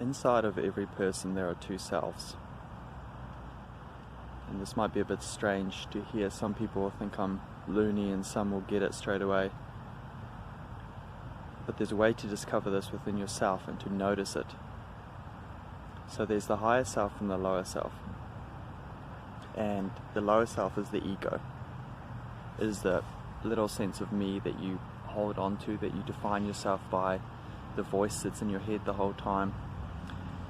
Inside of every person there are two selves. And this might be a bit strange to hear. Some people will think I'm loony and some will get it straight away. But there's a way to discover this within yourself and to notice it. So there's the higher self and the lower self. And the lower self is the ego. It is the little sense of me that you hold on to, that you define yourself by, the voice that's in your head the whole time.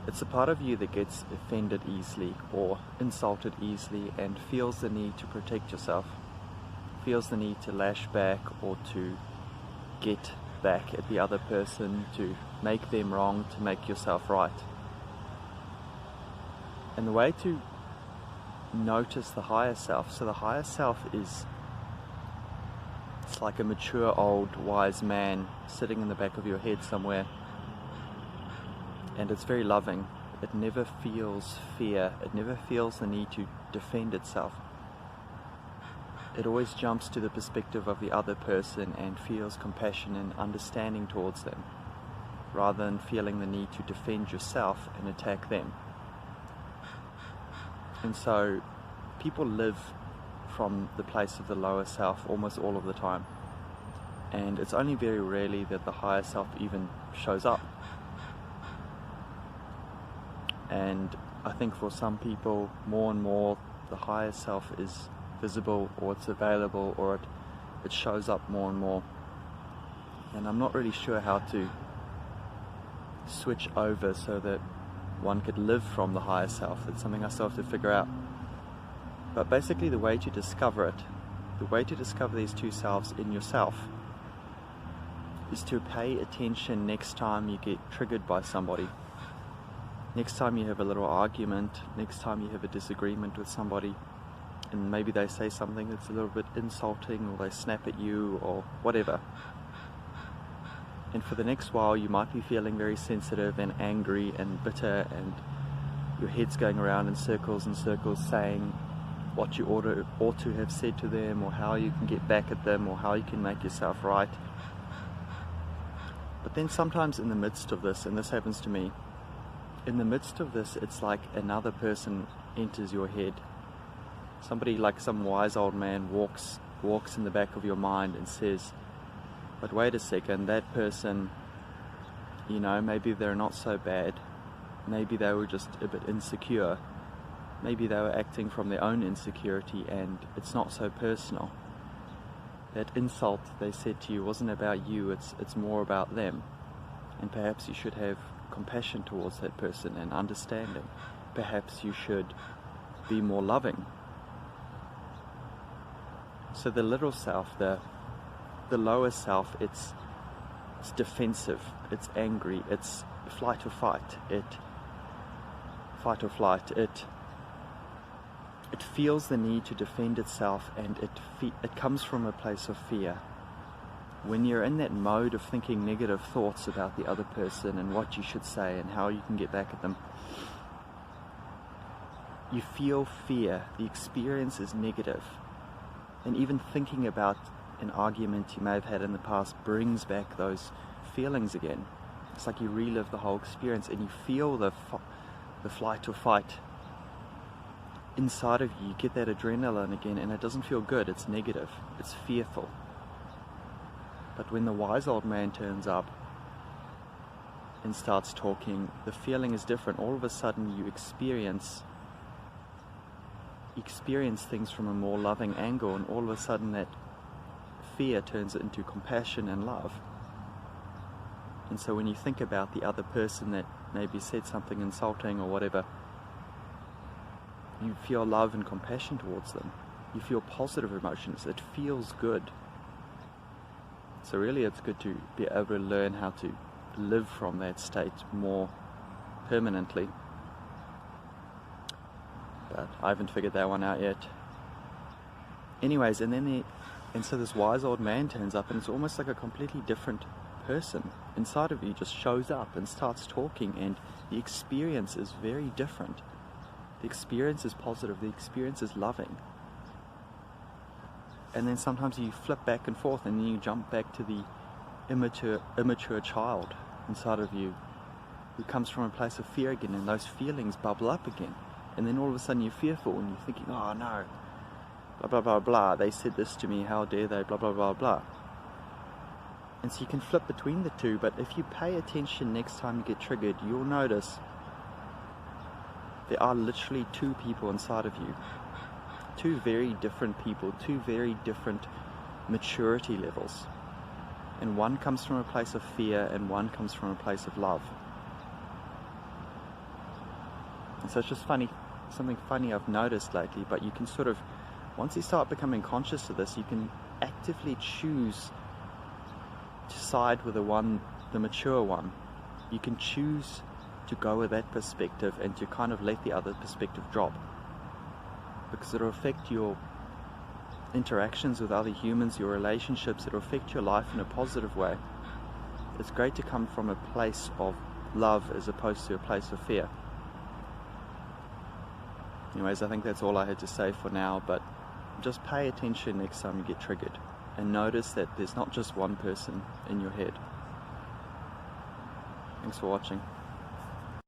It's a part of you that gets offended easily or insulted easily and feels the need to protect yourself, feels the need to lash back or to get back at the other person, to make them wrong, to make yourself right. And the way to notice the higher self, so the higher self is, it's like a mature old wise man sitting in the back of your head somewhere. And it's very loving. It never feels fear. It never feels the need to defend itself. It always jumps to the perspective of the other person and feels compassion and understanding towards them, rather than feeling the need to defend yourself and attack them. And so people live from the place of the lower self almost all of the time. And it's only very rarely that the higher self even shows up. And I think for some people, more and more, the higher self is visible, or it's available, or it shows up more and more. And I'm not really sure how to switch over so that one could live from the higher self. It's something I still have to figure out. But basically the way to discover it, the way to discover these two selves in yourself, is to pay attention next time you get triggered by somebody. Next time you have a little argument, next time you have a disagreement with somebody, and maybe they say something that's a little bit insulting, or they snap at you, or whatever. And for the next while you might be feeling very sensitive and angry and bitter, and your head's going around in circles and circles saying what you ought to have said to them, or how you can get back at them, or how you can make yourself right. But then sometimes in the midst of this, and this happens to me, in the midst of this, it's like another person enters your head. Somebody, like some wise old man, walks in the back of your mind and says, but wait a second, that person, maybe they're not so bad. Maybe they were just a bit insecure. Maybe they were acting from their own insecurity, and it's not so personal. That insult they said to you wasn't about you, it's more about them. And perhaps you should have compassion towards that person and understanding. Perhaps you should be more loving. So the little self, the lower self, it's defensive, it's angry, it's fight or flight, it feels the need to defend itself, and it comes from a place of fear. When you're in that mode of thinking negative thoughts about the other person and what you should say and how you can get back at them, you feel fear. The experience is negative. And even thinking about an argument you may have had in the past brings back those feelings again. It's like you relive the whole experience, and you feel the flight or fight inside of you. You get that adrenaline again, and it doesn't feel good. It's negative. It's fearful. But when the wise old man turns up and starts talking, the feeling is different. All of a sudden you experience things from a more loving angle, and all of a sudden that fear turns into compassion and love. And so when you think about the other person that maybe said something insulting or whatever, you feel love and compassion towards them. You feel positive emotions. It feels good. So really it's good to be able to learn how to live from that state more permanently. But I haven't figured that one out yet. Anyways, and so this wise old man turns up, and it's almost like a completely different person inside of you just shows up and starts talking, and the experience is very different. The experience is positive, the experience is loving. And then sometimes you flip back and forth, and then you jump back to the immature child inside of you, who comes from a place of fear again, and those feelings bubble up again. And then all of a sudden you're fearful and you're thinking, oh no, blah blah blah blah, they said this to me, how dare they, blah blah blah blah. And so you can flip between the two, but if you pay attention next time you get triggered, you'll notice there are literally two people inside of you. Two very different people, two very different maturity levels. And one comes from a place of fear and one comes from a place of love. And so it's just funny, something funny I've noticed lately, but you can sort of, once you start becoming conscious of this, you can actively choose to side with the mature one. You can choose to go with that perspective and to kind of let the other perspective drop, because it'll affect your interactions with other humans, your relationships, it'll affect your life in a positive way. It's great to come from a place of love as opposed to a place of fear. Anyways, I think that's all I had to say for now, but just pay attention next time you get triggered and notice that there's not just one person in your head. Thanks for watching.